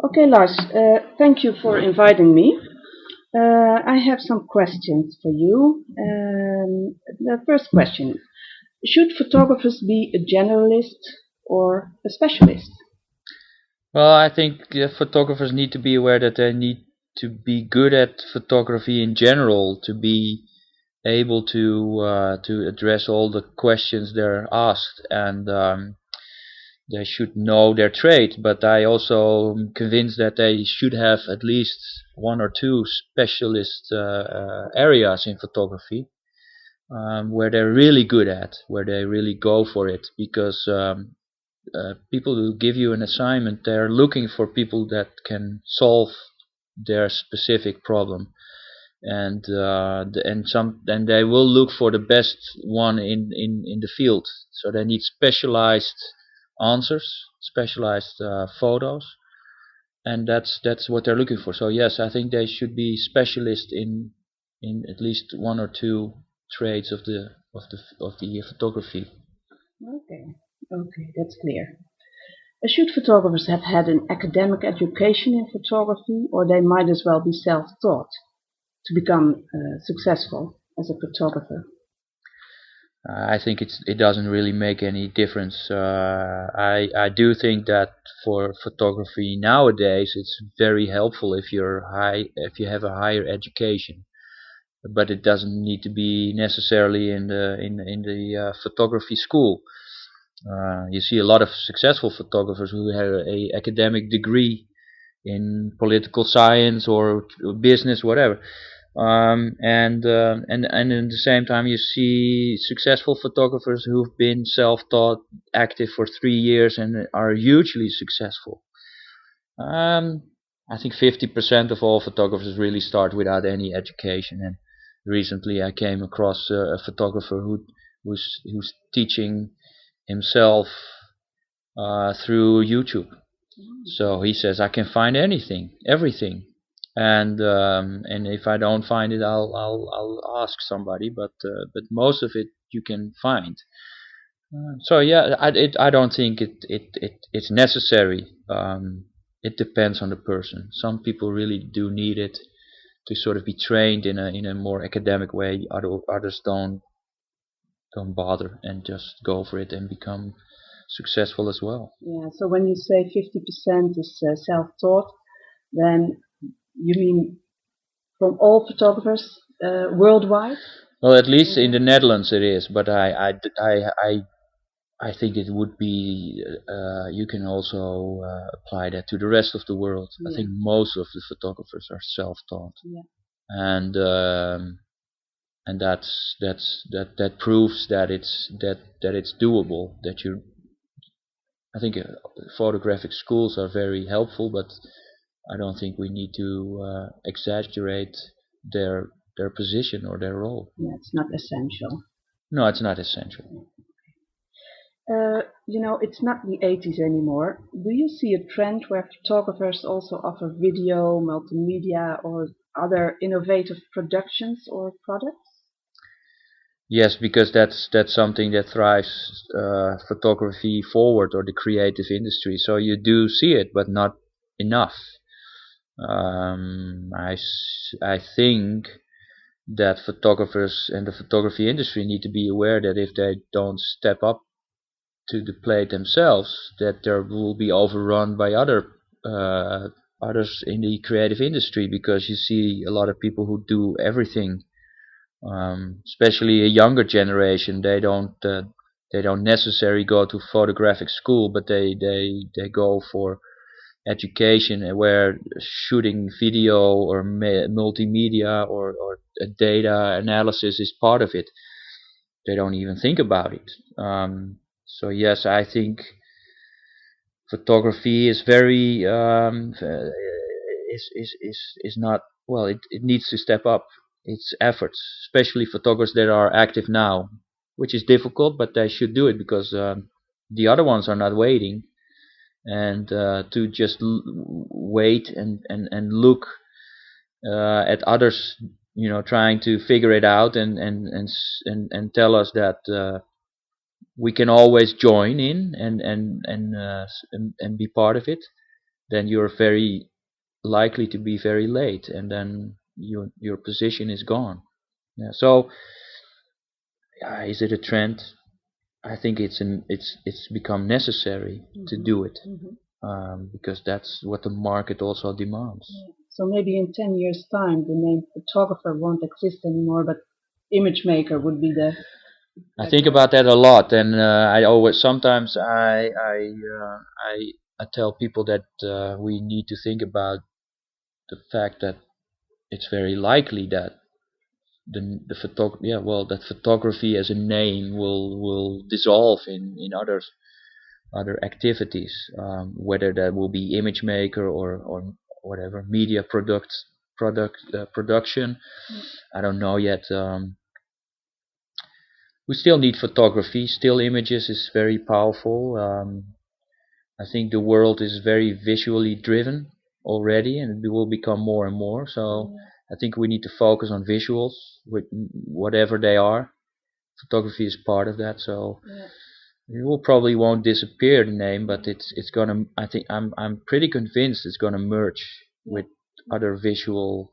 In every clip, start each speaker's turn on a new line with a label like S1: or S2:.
S1: Okay, Lars, thank you for inviting me. I have some questions for you. The first question, should photographers be a generalist or a specialist?
S2: Well, I think photographers need to be aware that they need to be good at photography in general to be able to address all the questions they're asked, and they should know their trade. But I also am convinced that they should have at least one or two specialist areas in photography where they're really good at, where they really go for it, because people who give you an assignment, they're looking for people that can solve their specific problem, and they will look for the best one in the field. So they need specialized answers, specialized photos, and that's what they're looking for. So yes, I think they should be specialists in at least one or two trades of the photography.
S1: Okay, okay, that's clear. Should photographers have had an academic education in photography, or they might as well be self-taught to become successful as a photographer?
S2: I think it doesn't really make any difference. I do think that for photography nowadays, it's very helpful if you have a higher education, but it doesn't need to be necessarily in the photography school. You see a lot of successful photographers who have a academic degree in political science or business, whatever. And at the same time, you see successful photographers who've been self-taught, active for 3 years, and are hugely successful. Um, I think 50% of all photographers really start without any education. And recently, I came across a photographer who's teaching himself through YouTube. So he says I can find anything, everything, and if I don't find it, I'll ask somebody. But most of it you can find. So yeah, I don't think it's necessary. It depends on the person. Some people really do need it to sort of be trained in a more academic way. Others don't bother and just go for it and become successful as well.
S1: Yeah, so when you say 50% is self-taught, then you mean from all photographers worldwide?
S2: Well, at least in the Netherlands it is, but I think it would be, you can also apply that to the rest of the world. I
S1: Yeah,
S2: think most of the photographers are self-taught,
S1: yeah,
S2: and that proves that it's doable. I think photographic schools are very helpful, but I don't think we need to exaggerate their position or their role.
S1: yeah, it's not essential.
S2: No, it's not essential.
S1: It's not the 80s anymore. Do you see a trend where photographers also offer video, multimedia, or other innovative productions or products?
S2: Yes, because that's something that drives photography forward, or the creative industry. So you do see it, but not enough. I think that photographers and the photography industry need to be aware that if they don't step up to the plate themselves, that they will be overrun by others in the creative industry, because you see a lot of people who do everything, especially a younger generation. They don't necessarily go to photographic school, but they go for education, where shooting video or multimedia or data analysis is part of it. They don't even think about it. So yes, I think photography is very is not well. It needs to step up its efforts, especially photographers that are active now, which is difficult, but they should do it, because the other ones are not waiting, and to just wait and look at others, trying to figure it out, and tell us that we can always join in and be part of it. then you're very likely to be very late, and then your position is gone. Yeah. So is it a trend? I think it's become necessary to do it, because that's what the market also demands.
S1: Yeah. So maybe in 10 years' time, the name photographer won't exist anymore, but image maker would be the.
S2: I think about that a lot, and I always sometimes I tell people that we need to think about the fact that it's very likely that that photography as a name will dissolve in other activities, whether that will be image maker or whatever media production. I don't know yet. We still need photography. Still images is very powerful. I think the world is very visually driven already, and it will become more and more. So I think we need to focus on visuals, with whatever they are. Photography is part of that. So it will probably won't disappear, the name, but it's gonna. I think I'm pretty convinced it's gonna merge with other visual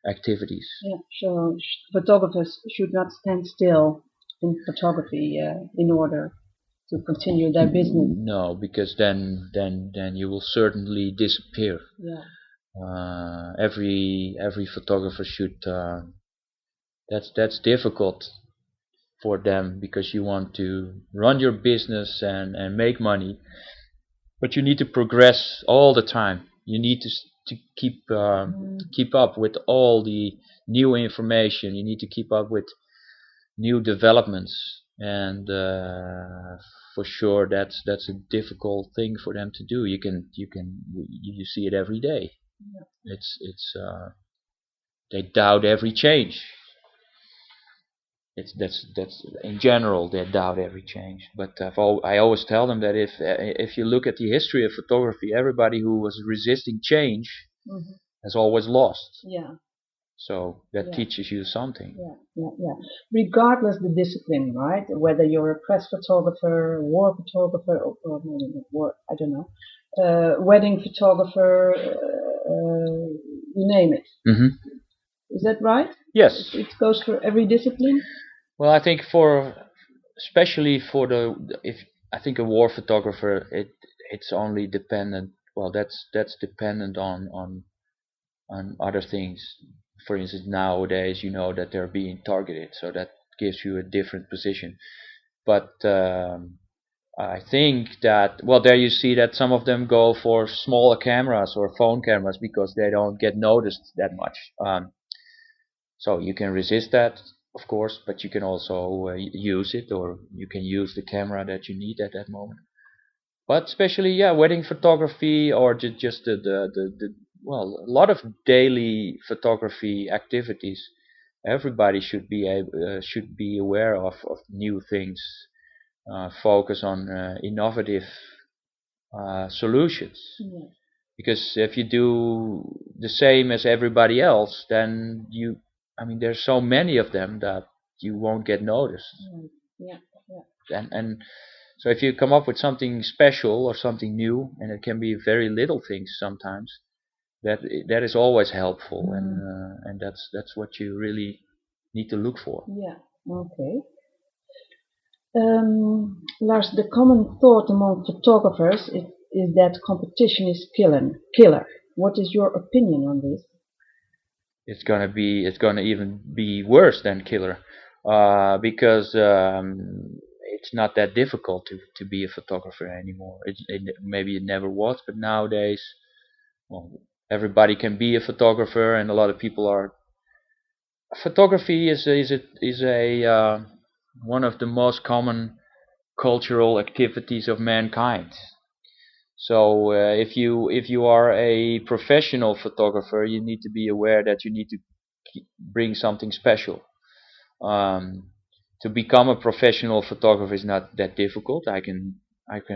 S2: activities.
S1: Yeah, so photographers should not stand still in photography in order to continue their business.
S2: No, because then you will certainly disappear.
S1: Yeah.
S2: Every photographer should. That's difficult for them, because you want to run your business and make money, but you need to progress all the time. You need to keep up with all the new information. You need to keep up with new developments, and for sure that's a difficult thing for them to do. You see it every day. It's they doubt every change. That's in general, they doubt every change. But I always tell them that if you look at the history of photography, everybody who was resisting change has always lost.
S1: Yeah.
S2: So that teaches you something.
S1: Yeah. Regardless the discipline, right? Whether you're a press photographer, war photographer, or maybe not war, I don't know, wedding photographer, you name it. Is that right?
S2: Yes.
S1: It goes for every discipline.
S2: Well, I think especially for if I think a war photographer, it's only dependent. Well, that's dependent on other things. For instance, nowadays you know that they're being targeted, so that gives you a different position. But I think that, well, there you see that some of them go for smaller cameras or phone cameras because they don't get noticed that much. So you can resist that, of course, but you can also use it, or you can use the camera that you need at that moment. But especially, wedding photography, or just the well, a lot of daily photography activities. Everybody should be aware of new things. Focus on innovative solutions. Because if you do the same as everybody else, then there's so many of them that you won't get noticed.
S1: Yeah.
S2: And so if you come up with something special or something new, and it can be very little things sometimes, that is always helpful, and that's what you really need to look for.
S1: Yeah. Okay. Lars, the common thought among photographers is that competition is killer. What is your opinion on this?
S2: It's gonna even be worse than killer, because it's not that difficult to be a photographer anymore. Maybe it never was, but nowadays, well, everybody can be a photographer, and a lot of people are. Photography is one of the most common cultural activities of mankind. So if you are a professional photographer, you need to be aware that you need to bring something special. To become a professional photographer is not that difficult. I can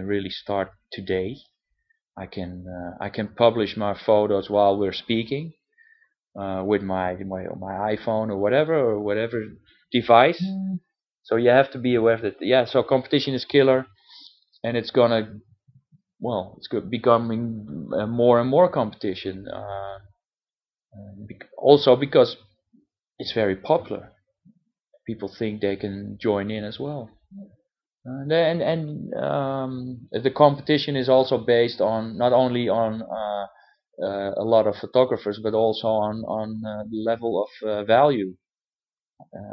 S2: really start today. I can publish my photos while we're speaking, with my iPhone or whatever device. So you have to be aware of that. Yeah. So competition is killer, and it's gonna well, it's becoming more and more competition. Also because it's very popular, people think they can join in as well. The competition is also based on not only on a lot of photographers, but also on the level of value.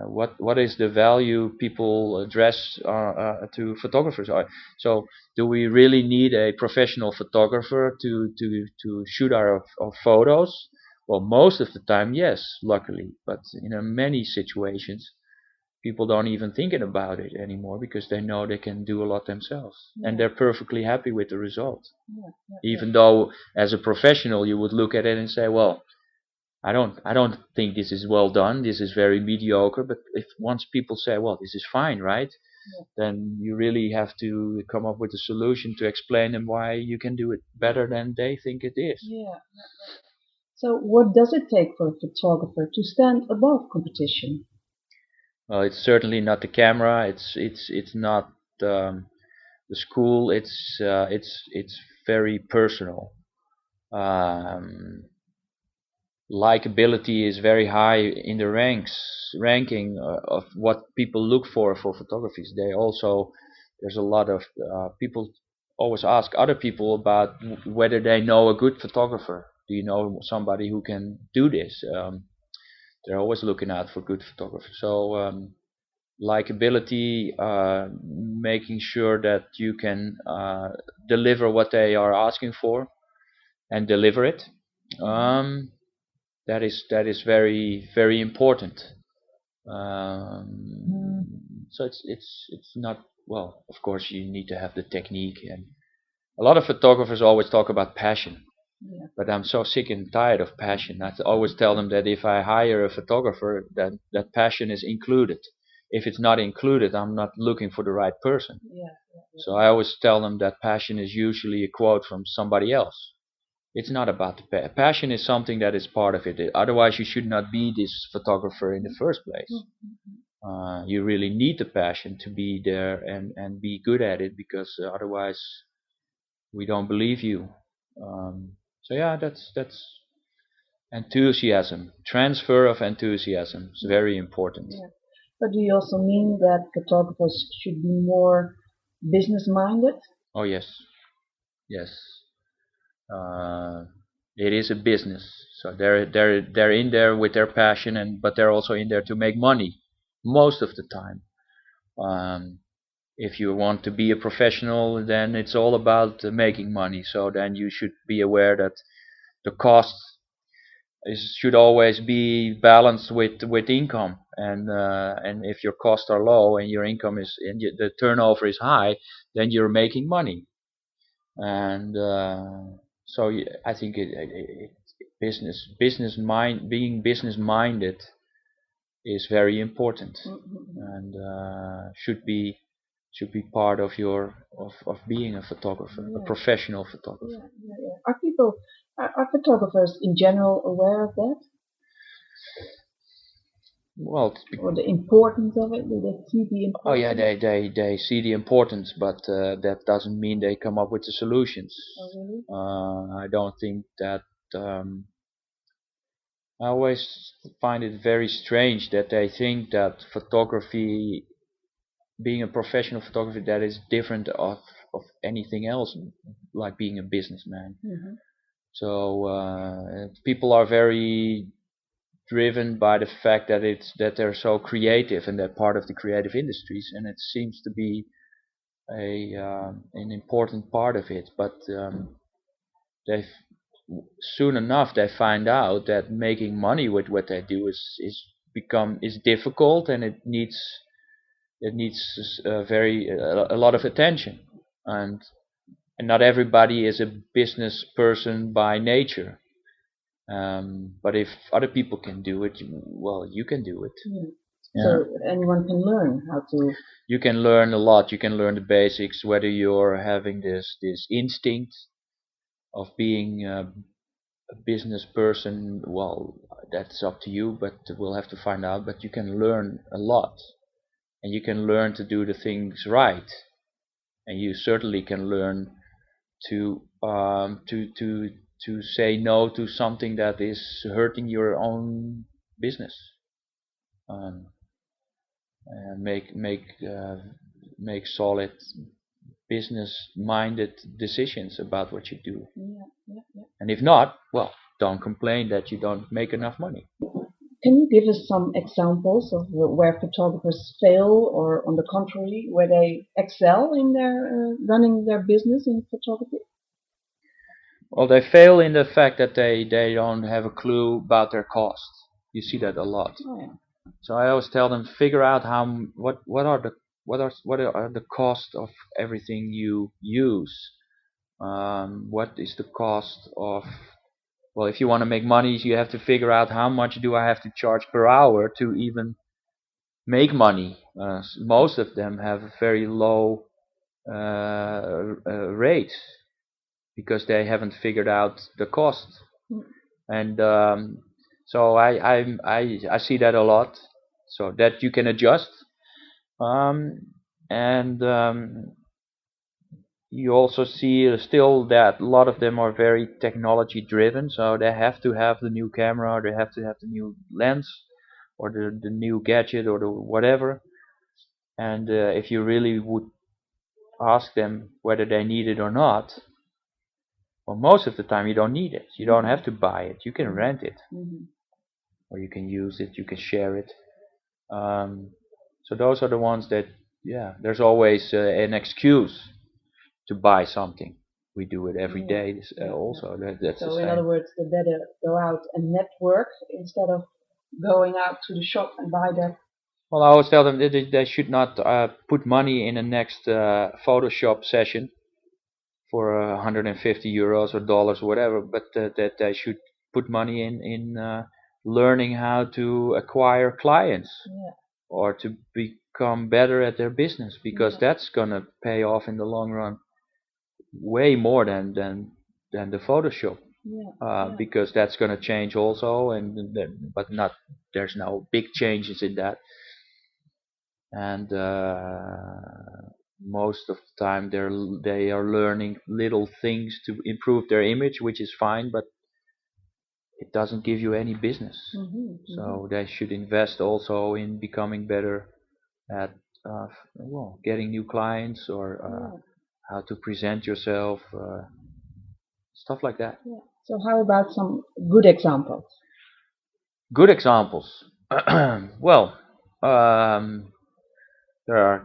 S2: What is the value people address to photographers? So, do we really need a professional photographer to shoot our photos? Well, most of the time, yes, luckily. But in many situations, people don't even thinking about it anymore because they know they can do a lot themselves, and they're perfectly happy with the result. Even though, as a professional, you would look at it and say, "Well, I don't think this is well done. This is very mediocre." But if once people say, "Well, this is fine, right?" then you really have to come up with a solution to explain them why you can do it better than they think it is.
S1: So, what does it take for a photographer to stand above competition?
S2: Well, it's certainly not the camera. It's not the school. It's very personal. Um, Likability is very high in the ranking of what people look for photographies. There's a lot of people always ask other people about whether they know a good photographer. Do you know somebody who can do this? They're always looking out for good photographers. So likability, making sure that you can deliver what they are asking for and deliver it. Um, that is very very important. So it's not, well, of course you need to have the technique, and a lot of photographers always talk about passion, but I'm so sick and tired of passion. I always tell them that if I hire a photographer, that passion is included. If it's not included, I'm not looking for the right person. So I always tell them that passion is usually a quote from somebody else. It's not about the passion is something that is part of it. Otherwise, you should not be this photographer in the first place. You really need the passion to be there and be good at it, because otherwise we don't believe you. So yeah, that's enthusiasm. Transfer of enthusiasm is very important.
S1: But do you also mean that photographers should be more business minded?
S2: Oh yes, yes. Uh, it is a business, so they're in there with their passion, but they're also in there to make money most of the time. Um, if you want to be a professional, then it's all about making money. So then you should be aware that the cost should always be balanced with income. And if your costs are low and your income is and the turnover is high, then you're making money. And so I think being business minded is very important, and should be part of being a photographer, a professional photographer.
S1: Are people, are photographers in general aware of that?
S2: Well,
S1: Or the importance of it? Do they see the importance?
S2: oh yeah, they see the importance, but that doesn't mean they come up with the solutions.
S1: Really?
S2: I don't think that. Um, I always find it very strange that they think that photography, being a professional photographer, that is different of anything else, like being a businessman. So people are very driven by the fact that they're so creative and they're part of the creative industries, and it seems to be an important part of it. But they soon enough they find out that making money with what they do is difficult, and it needs a lot of attention, and not everybody is a business person by nature. But if other people can do it, well, you can do it. Yeah.
S1: So anyone can learn how to.
S2: You can learn a lot. You can learn the basics, whether you're having this instinct of being a business person. Well, that's up to you, but we'll have to find out. But you can learn a lot, and you can learn to do the things right, and you certainly can learn to say no to something that is hurting your own business. Um, and make solid business-minded decisions about what you do. And if not, well, don't complain that you don't make enough money.
S1: Can you give us some examples of where photographers fail, or on the contrary, where they excel in their running their business in photography?
S2: Well, they fail in the fact that they don't have a clue about their cost. You see that a lot.
S1: Oh, yeah.
S2: So I always tell them, figure out what are the cost of everything you use. What is the cost of, well, if you want to make money, you have to figure out how much do I have to charge per hour to even make money. Most of them have a very low rate because they haven't figured out the cost. And so I see that a lot, so that you can adjust. And you also see still that a lot of them are very technology driven, so they have to have the new camera, or they have to have the new lens, or the new gadget, or the whatever. And if you really would ask them whether they need it or not, well, most of the time you don't need it. You don't have to buy it. You can rent it, or you can use it. You can share it. So those are the ones that, yeah, there's always an excuse to buy something. We do it every day. Also, that's
S1: So
S2: the
S1: in
S2: same.
S1: other words, they better go out and network instead of going out to the shop and buy that.
S2: Well, I always tell them that they should not put money in the next Photoshop session for 150 euros or dollars or whatever, but that they should put money in learning how to acquire clients, or to become better at their business, because that's gonna pay off in the long run way more than the Photoshop. Because that's gonna change also, but not, there's no big changes in that. And most of the time they are learning little things to improve their image, which is fine, but it doesn't give you any business. So they should invest also in becoming better at well, getting new clients, or how to present yourself, stuff like that.
S1: So how about some good examples?
S2: Good examples. Well, there are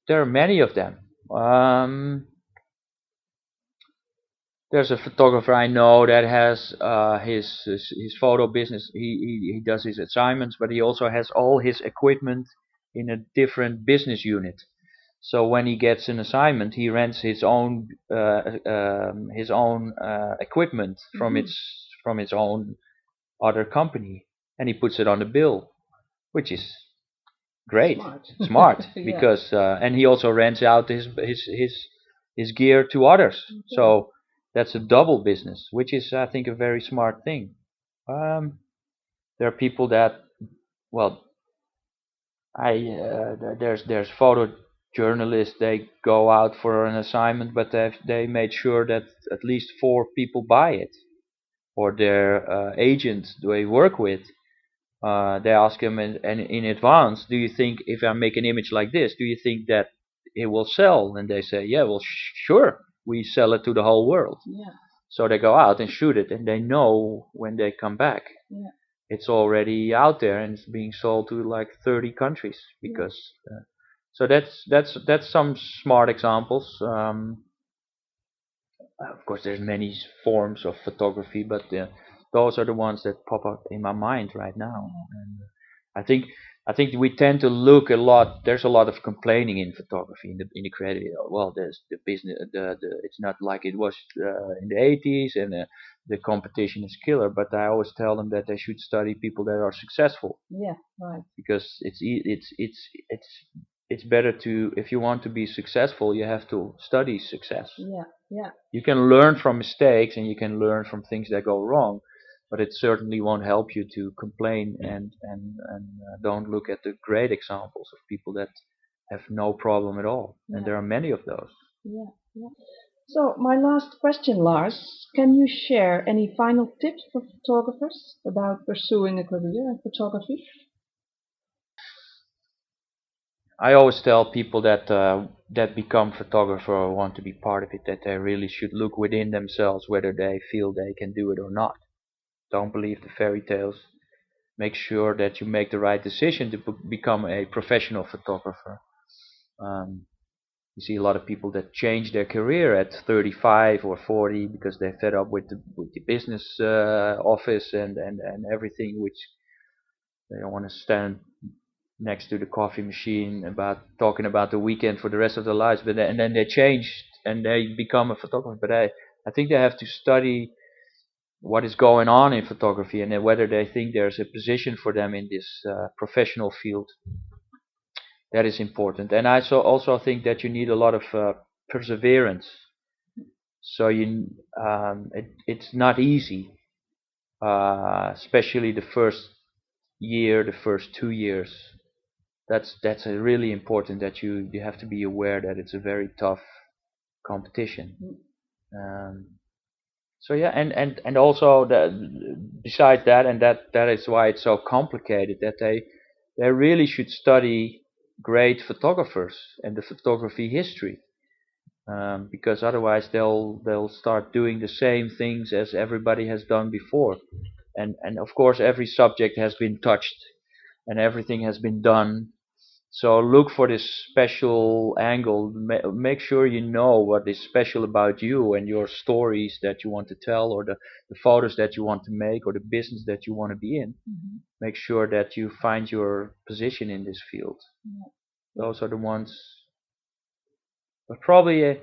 S2: there are many of them. There's a photographer I know that has his photo business. He does his assignments, but he also has all his equipment in a different business unit. So when he gets an assignment, he rents his own equipment from his own other company, and he puts it on the bill, which is great, smart, because and he also rents out his gear to others. So that's a double business, which is, I think, a very smart thing. There are people that, well, there's photojournalists. They go out for an assignment, but they made sure that at least 4 people buy it, or their agent they work with. They ask him in advance, do you think if I make an image like this, do you think that it will sell? And they say, yeah, well, sure, we sell it to the whole world. So they go out and shoot it, and they know when they come back, it's already out there and it's being sold to like 30 countries. Because so that's some smart examples. Of course, there's many forms of photography, but those are the ones that pop up in my mind right now. And I think we tend to look a lot. There's a lot of complaining in photography, in the creative. Well, there's the business. It's not like it was in the 80s, and the competition is killer. But I always tell them that they should study people that are successful. Because it's better to, if you want to be successful, you have to study success. You can learn from mistakes, and you can learn from things that go wrong, but it certainly won't help you to complain and don't look at the great examples of people that have no problem at all. And there are many of those.
S1: So, my last question, Lars. Can you share any final tips for photographers about pursuing a career in photography?
S2: I always tell people that become photographer or want to be part of it that they really should look within themselves whether they feel they can do it or not. Don't believe the fairy tales. Make sure that you make the right decision to become a professional photographer. Um, you see a lot of people that change their career at 35 or 40 because they're fed up with the business office and everything, which they don't want to stand next to the coffee machine about talking about the weekend for the rest of their lives. And then they change and they become a photographer. But I think they have to study what is going on in photography and then whether they think there's a position for them in this professional field. That is important. And I also think that you need a lot of perseverance. So it's not easy, especially the first year, the first 2 years. That's really important that you have to be aware that it's a very tough competition. Um, so yeah, and also besides that, and that is why it's so complicated that they really should study great photographers and the photography history. Because otherwise they'll start doing the same things as everybody has done before, and of course every subject has been touched and everything has been done. So look for this special angle. Make sure you know what is special about you and your stories that you want to tell, or the photos that you want to make, or the business that you want to be in. Make sure that you find your position in this field. Those are the ones. But probably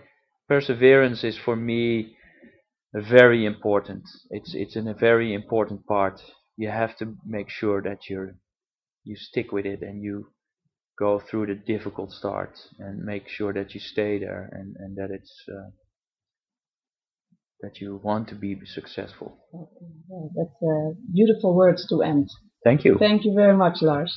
S2: perseverance is for me very important. It's in a very important part. You have to make sure that you stick with it and you go through the difficult start and make sure that you stay there and that it's that you want to be successful.
S1: Okay, well, that's beautiful words to end.
S2: Thank you.
S1: Thank you very much, Lars.